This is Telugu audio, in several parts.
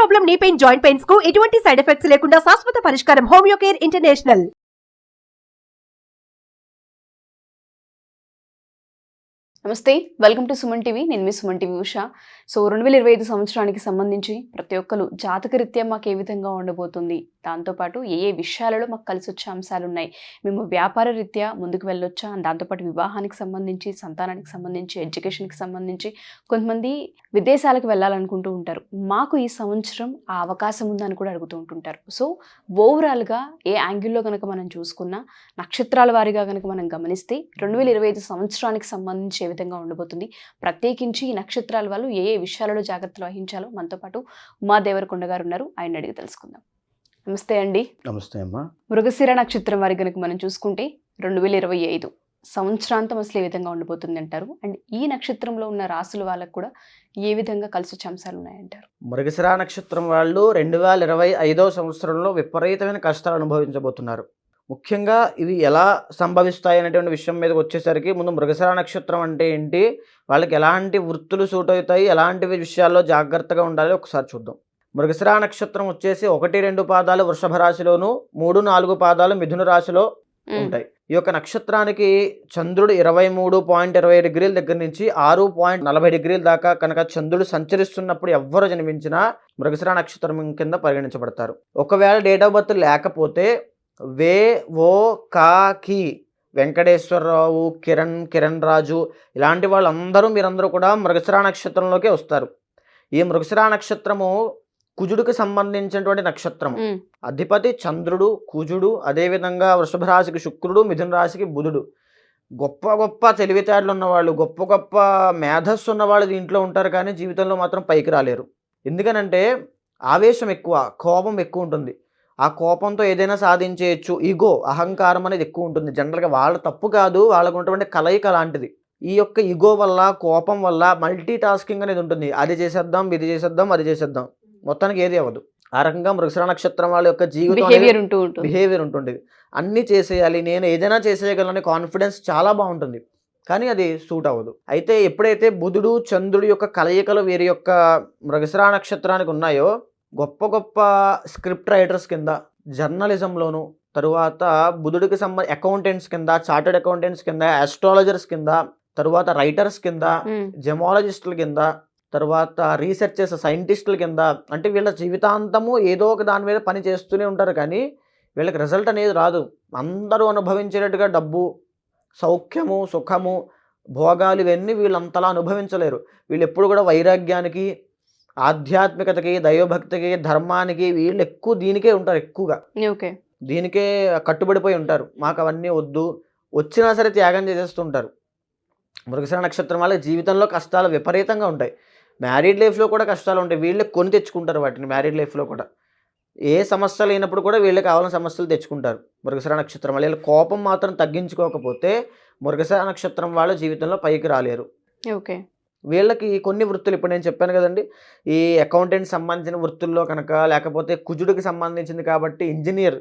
Problem knee pain joint pains కు ఎటువంటి సైడ్ ఎఫెక్ట్స్ లేకుండా శాశ్వత పరిష్కారం హోమియో కేర్ ఇంటర్నేషనల్. నమస్తే, వెల్కమ్ టు సుమన్ టీవీ. నేను మీ సుమన్ టీవీ ఉషా. సో 2025 సంవత్సరానికి సంబంధించి ప్రతి ఒక్కరు జాతకరీత్యా మాకు ఏ విధంగా ఉండబోతుంది, దాంతోపాటు ఏ ఏ విషయాలలో మాకు కలిసి వచ్చే అంశాలు ఉన్నాయి, మేము వ్యాపార రీత్యా ముందుకు వెళ్ళొచ్చా, దాంతోపాటు వివాహానికి సంబంధించి, సంతానానికి సంబంధించి, ఎడ్యుకేషన్కి సంబంధించి, కొంతమంది విదేశాలకు వెళ్ళాలనుకుంటూ ఉంటారు. మాకు ఈ సంవత్సరం ఆ అవకాశం ఉందని కూడా అడుగుతూ ఉంటుంటారు. సో ఓవరాల్గా ఏ యాంగిల్లో కనుక మనం చూసుకున్నా, నక్షత్రాల వారీగా కనుక మనం గమనిస్తే 2025 సంవత్సరానికి సంబంధించి ఏ విధంగా ఉండబోతుంది, ప్రత్యేకించి ఈ నక్షత్రాల వాళ్ళు ఏ ఏ విషయాలలో జాగ్రత్తలు వహించాలో మనతో పాటు ఉమా దేవరకొండ గారు ఉన్నారు. ఆయన అడిగి తెలుసుకుందాం. నమస్తే అండి. నమస్తే అమ్మా. మృగశిర నక్షత్రం వారి కనుక మనం చూసుకుంటే 2025 సంవత్సరాంతం అసలు ఏ విధంగా ఉండబోతుంది అంటారు, అండ్ ఈ నక్షత్రంలో ఉన్న రాసుల వాళ్ళకు కూడా ఏ విధంగా కలిసి వచ్చే అంశాలు ఉన్నాయంటారు? మృగశిర నక్షత్రం వాళ్ళు 2025 సంవత్సరంలో విపరీతమైన కష్టాలు అనుభవించబోతున్నారు. ముఖ్యంగా ఇవి ఎలా సంభవిస్తాయి అనేటువంటి విషయం మీదకి వచ్చేసరికి ముందు మృగశిర నక్షత్రం అంటే ఏంటి, వాళ్ళకి ఎలాంటి వృత్తులు సూట్ అవుతాయి, ఎలాంటి విషయాల్లో జాగ్రత్తగా ఉండాలి ఒకసారి చూద్దాం. మృగశిర నక్షత్రం వచ్చేసి 1-2 పాదాలు వృషభ రాశిలోను, 3-4 పాదాలు మిథున రాశిలో ఉంటాయి. ఈ యొక్క నక్షత్రానికి చంద్రుడు 23.20 డిగ్రీల దగ్గర నుంచి 6.40 డిగ్రీల దాకా కనుక చంద్రుడు సంచరిస్తున్నప్పుడు ఎవ్వరు జన్మించినా మృగశిర నక్షత్రం కింద పరిగణించబడతారు. ఒకవేళ డేట్ ఆఫ్ బర్త్ లేకపోతే కి వెంకటేశ్వరరావు, కిరణ్ రాజు ఇలాంటి వాళ్ళందరూ మీరందరూ కూడా మృగశిర నక్షత్రంలోకి వస్తారు. ఈ మృగశిర నక్షత్రము కుజుడికి సంబంధించినటువంటి నక్షత్రము. అధిపతి చంద్రుడు, కుజుడు, అదేవిధంగా వృషభ రాశికి శుక్రుడు, మిథున రాశికి బుధుడు. గొప్ప గొప్ప తెలివితేటలు ఉన్నవాళ్ళు, గొప్ప గొప్ప మేధస్సు ఉన్నవాళ్ళు దీంట్లో ఉంటారు, కానీ జీవితంలో మాత్రం పైకి రాలేరు. ఎందుకనంటే ఆవేశం ఎక్కువ, కోపం ఎక్కువ ఉంటుంది. ఆ కోపంతో ఏదైనా సాధించేయచ్చు. ఈగో, అహంకారం అనేది ఎక్కువ ఉంటుంది. జనరల్గా వాళ్ళ తప్పు కాదు, వాళ్ళకు ఉన్నటువంటి కలయిక అలాంటిది. ఈ యొక్క ఈగో వల్ల, కోపం వల్ల మల్టీ టాస్కింగ్ అనేది ఉంటుంది. అది చేసేద్దాం, ఇది చేసేద్దాం, అది చేసేద్దాం, మొత్తానికి ఏది అవ్వదు. ఆ రకంగా మృగశిర నక్షత్రం వాళ్ళ యొక్క జీవితం బిహేవియర్ ఉంటుంది. అన్నీ చేసేయాలి, నేను ఏదైనా చేసేయగలనే కాన్ఫిడెన్స్ చాలా బాగుంటుంది, కానీ అది సూట్ అవ్వదు. అయితే ఎప్పుడైతే బుధుడు చంద్రుడి యొక్క కలయికలు వీరి యొక్క మృగశిర నక్షత్రానికి ఉన్నాయో, గొప్ప గొప్ప స్క్రిప్ట్ రైటర్స్ కింద, జర్నలిజంలోను, తరువాత బుధుడికి అకౌంటెంట్స్ కింద, చార్టెడ్ అకౌంటెంట్స్ కింద, ఆస్ట్రాలజర్స్ కింద, తరువాత రైటర్స్ కింద, జెమాలజిస్టుల కింద, తర్వాత రీసెర్చర్స్, సైంటిస్టుల కింద, అంటే వీళ్ళ జీవితాంతము ఏదో ఒక దాని మీద పని చేస్తూనే ఉంటారు, కానీ వీళ్ళకి రిజల్ట్ అనేది రాదు. అందరూ అనుభవించేటట్టుగా డబ్బు, సౌఖ్యము, సుఖము, భోగాలు ఇవన్నీ వీళ్ళంతలా అనుభవించలేరు. వీళ్ళు ఎప్పుడు కూడా వైరాగ్యానికి, ఆధ్యాత్మికతకి, దైవభక్తికి, ధర్మానికి వీళ్ళు ఎక్కువ దీనికే ఉంటారు. ఎక్కువగా దీనికే కట్టుబడిపోయి ఉంటారు. మాకు అవన్నీ వద్దు, వచ్చినా సరే త్యాగం చేసేస్తుంటారు. మృగశిర నక్షత్రం వాళ్ళకి జీవితంలో కష్టాలు విపరీతంగా ఉంటాయి. మ్యారీడ్ లైఫ్లో కూడా కష్టాలు ఉంటాయి. వీళ్ళకి కొని తెచ్చుకుంటారు వాటిని. మ్యారీడ్ లైఫ్లో కూడా ఏ సమస్య లేనప్పుడు కూడా వీళ్ళకి కావాలని సమస్యలు తెచ్చుకుంటారు మృగశిర నక్షత్రం వాళ్ళు. వీళ్ళ కోపం మాత్రం తగ్గించుకోకపోతే మృగశిర నక్షత్రం వాళ్ళ జీవితంలో పైకి రాలేరు. వీళ్ళకి కొన్ని వృత్తులు ఇప్పుడు నేను చెప్పాను కదండి, ఈ అకౌంటెంట్ సంబంధించిన వృత్తుల్లో కనుక, లేకపోతే కుజుడికి సంబంధించింది కాబట్టి ఇంజనీర్,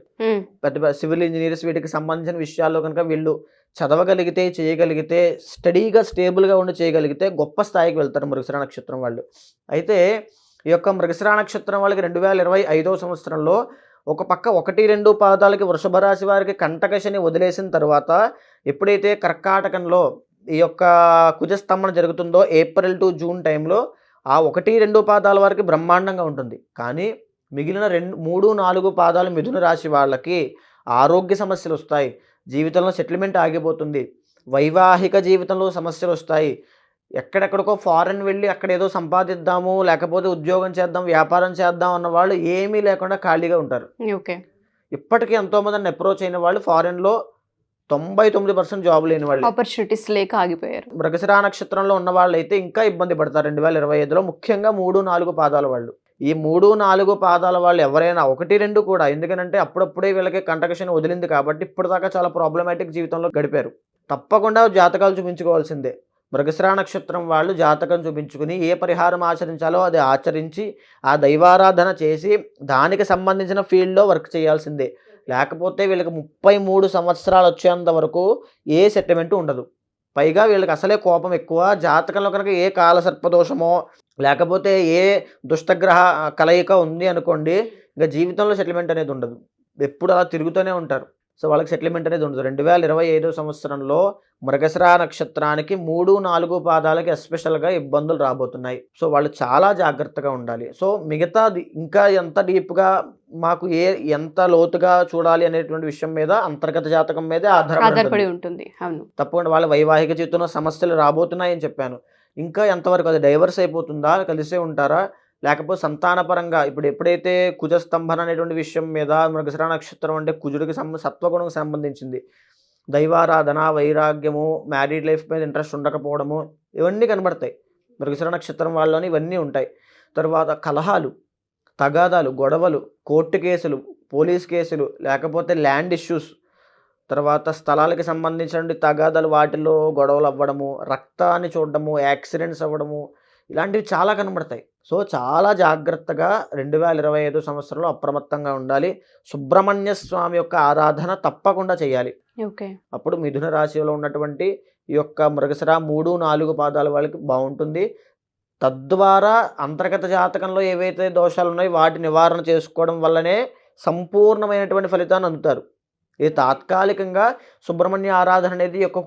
పెద్ద సివిల్ ఇంజనీర్స్, వీటికి సంబంధించిన విషయాల్లో కనుక వీళ్ళు చదవగలిగితే, చేయగలిగితే, స్టడీగా స్టేబుల్గా ఉండి చేయగలిగితే గొప్ప స్థాయికి వెళ్తారు మృగశిర నక్షత్రం వాళ్ళు. అయితే ఈ యొక్క మృగశిర నక్షత్రం వాళ్ళకి 2025 సంవత్సరంలో ఒక పక్క 1-2 పాదాలకి వృషభ రాశి వారికి కంటకశని వదిలేసిన తర్వాత, ఎప్పుడైతే కర్కాటకంలో ఈ యొక్క కుజస్తంభన జరుగుతుందో ఏప్రిల్ టు జూన్ టైంలో, ఆ 1-2 పాదాల వరకు బ్రహ్మాండంగా ఉంటుంది. కానీ మిగిలిన 3-4 పాదాలు మిథున రాశి వాళ్ళకి ఆరోగ్య సమస్యలు వస్తాయి, జీవితంలో సెటిల్మెంట్ ఆగిపోతుంది, వైవాహిక జీవితంలో సమస్యలు వస్తాయి. ఎక్కడెక్కడికో ఫారెన్ వెళ్ళి అక్కడ ఏదో సంపాదిద్దాము, లేకపోతే ఉద్యోగం చేద్దాం, వ్యాపారం చేద్దాం అన్న వాళ్ళు ఏమీ లేకుండా ఖాళీగా ఉంటారు. ఇప్పటికీ ఎంతోమందిని అప్రోచ్ అయిన వాళ్ళు ఫారెన్లో 99% జాబ్ లేని వాళ్ళు, ఆపర్చునిటీస్ లేక ఆగిపోయారు. మృగశిర నక్షత్రంలో ఉన్న వాళ్ళు అయితే ఇంకా ఇబ్బంది పడతారు 2025లో, ముఖ్యంగా 3-4 పాదాల వాళ్ళు. ఈ 3-4 పాదాల వాళ్ళు ఎవరైనా 1-2 కూడా, ఎందుకంటే అప్పుడప్పుడే వీళ్ళకి కంటకశని వదిలింది కాబట్టి ఇప్పటిదాకా చాలా ప్రాబ్లమాటిక్ జీవితంలో గడిపారు. తప్పకుండా జాతకాలు చూపించుకోవాల్సిందే. మృగశిర నక్షత్రం వాళ్ళు జాతకం చూపించుకుని ఏ పరిహారం ఆచరించాలో అది ఆచరించి, ఆ దైవారాధన చేసి దానికి సంబంధించిన ఫీల్డ్లో వర్క్ చేయాల్సిందే. లేకపోతే వీళ్ళకి 33 సంవత్సరాలు వచ్చేంత వరకు ఏ సెటిల్మెంట్ ఉండదు. పైగా వీళ్ళకి అసలే కోపం ఎక్కువ. జాతకంలో కనుక ఏ కాలసర్పదోషమో, లేకపోతే ఏ దుష్టగ్రహ కలయిక ఉంది అనుకోండి, ఇంకా జీవితంలో సెటిల్మెంట్ అనేది ఉండదు. ఎప్పుడు అలా తిరుగుతూనే ఉంటారు. సో వాళ్ళకి సెటిల్మెంట్ అనేది ఉండదు. 2025 సంవత్సరంలో మృగశిర నక్షత్రానికి 3, 4 పాదాలకి ఎస్పెషల్గా ఇబ్బందులు రాబోతున్నాయి. సో వాళ్ళు చాలా జాగ్రత్తగా ఉండాలి. సో మిగతాది ఇంకా ఎంత డీప్గా మాకు ఎంత లోతుగా చూడాలి అనేటువంటి విషయం మీద అంతర్గత జాతకం మీదే ఆధారపడి ఉంటుంది. అవును, తప్పకుండా వాళ్ళ వైవాహిక జీవితంలో సమస్యలు రాబోతున్నాయని చెప్పాను. ఇంకా ఎంతవరకు అది డైవర్స్ అయిపోతుందా, కలిసే ఉంటారా, లేకపోతే సంతానపరంగా ఇప్పుడు ఎప్పుడైతే కుజస్తంభన అనేటువంటి విషయం మీద మృగశిర నక్షత్రం అంటే కుజుడికి సత్వగుణకు సంబంధించింది. దైవారాధన, వైరాగ్యము, మ్యారీడ్ లైఫ్ మీద ఇంట్రెస్ట్ ఉండకపోవడము ఇవన్నీ కనబడతాయి. మృగశిర నక్షత్రం వాళ్ళలోని ఇవన్నీ ఉంటాయి. తర్వాత కలహాలు, తగాదాలు, గొడవలు, కోర్టు కేసులు, పోలీస్ కేసులు, లేకపోతే ల్యాండ్ ఇష్యూస్, తర్వాత స్థలాలకి సంబంధించిన తగాదాలు, వాటిలో గొడవలు అవ్వడము, రక్తాన్ని చూడడము, యాక్సిడెంట్స్ అవ్వడము, ఇలాంటివి చాలా కనబడతాయి. సో చాలా జాగ్రత్తగా 2025 సంవత్సరంలో అప్రమత్తంగా ఉండాలి. సుబ్రహ్మణ్య స్వామి యొక్క ఆరాధన తప్పకుండా చేయాలి. ఓకే, అప్పుడు మిథున రాశిలో ఉన్నటువంటి ఈ యొక్క మృగశిర 3, 4 పాదాల వాళ్ళకి బాగుంటుంది. తద్వారా అంతర్గత జాతకంలో ఏవైతే దోషాలు ఉన్నాయో వాటి నివారణ చేసుకోవడం వల్లనే సంపూర్ణమైనటువంటి ఫలితాన్ని అందుతారు. ఇది తాత్కాలికంగా సుబ్రహ్మణ్య ఆరాధన అనేది యొక్క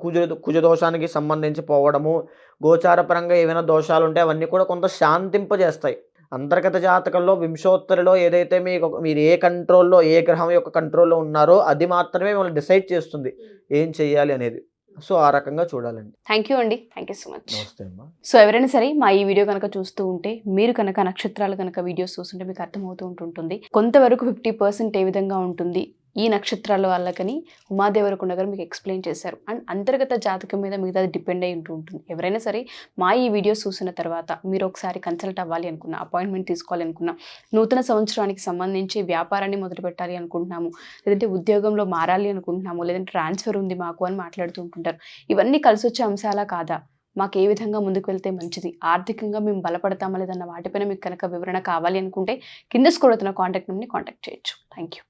కుజ దోషానికి సంబంధించి పోవడము, గోచారపరంగా ఏవైనా దోషాలు ఉంటే అవన్నీ కూడా కొంత శాంతింపజేస్తాయి. అంతర్గత జాతకంలో వింశోత్తరిలో ఏదైతే మీరు ఏ కంట్రోల్లో, ఏ గ్రహం యొక్క కంట్రోల్లో ఉన్నారో అది మాత్రమే మిమ్మల్ని డిసైడ్ చేస్తుంది ఏం చెయ్యాలి అనేది. సో ఆ రకంగా చూడాలండి. థ్యాంక్ యూ అండి, థ్యాంక్ యూ సో మచ్. నమస్తే అమ్మా. సో ఎవరైనా సరే మా ఈ వీడియో కనుక చూస్తూ ఉంటే, మీరు కనుక నక్షత్రాలు కనుక వీడియోస్ చూస్తుంటే మీకు అర్థమవుతూ ఉంటుంది కొంతవరకు 50% ఏ విధంగా ఉంటుంది ఈ నక్షత్రాల వాళ్ళకని ఉమాదేవరకొండ గారు మీకు ఎక్స్ప్లెయిన్ చేశారు. అండ్ అంతర్గత జాతకం మీద మిగతా డిపెండ్ అయి ఉంటుంది. ఎవరైనా సరే మా ఈ వీడియోస్ చూసిన తర్వాత మీరు ఒకసారి కన్సల్ట్ అవ్వాలి అనుకున్నా, అపాయింట్మెంట్ తీసుకోవాలి అనుకున్నా, నూతన సంవత్సరానికి సంబంధించి వ్యాపారాన్ని మొదలు పెట్టాలి అనుకుంటున్నాము, లేదంటే ఉద్యోగంలో మారాలి అనుకుంటున్నాము, లేదంటే ట్రాన్స్ఫర్ ఉంది మాకు అని మాట్లాడుతూ ఉంటుంటారు. ఇవన్నీ కలిసి వచ్చే అంశాలా కాదా, మాకు ఏ విధంగా ముందుకు వెళ్తే మంచిది, ఆర్థికంగా మేము బలపడతామా లేదన్న వాటిపైన మీకు కనుక వివరణ కావాలి అనుకుంటే కింద స్క్రోల్ అవుతున్న కాంటాక్ట్ నెంబర్ని కాంటాక్ట్ చేయొచ్చు. Thank you.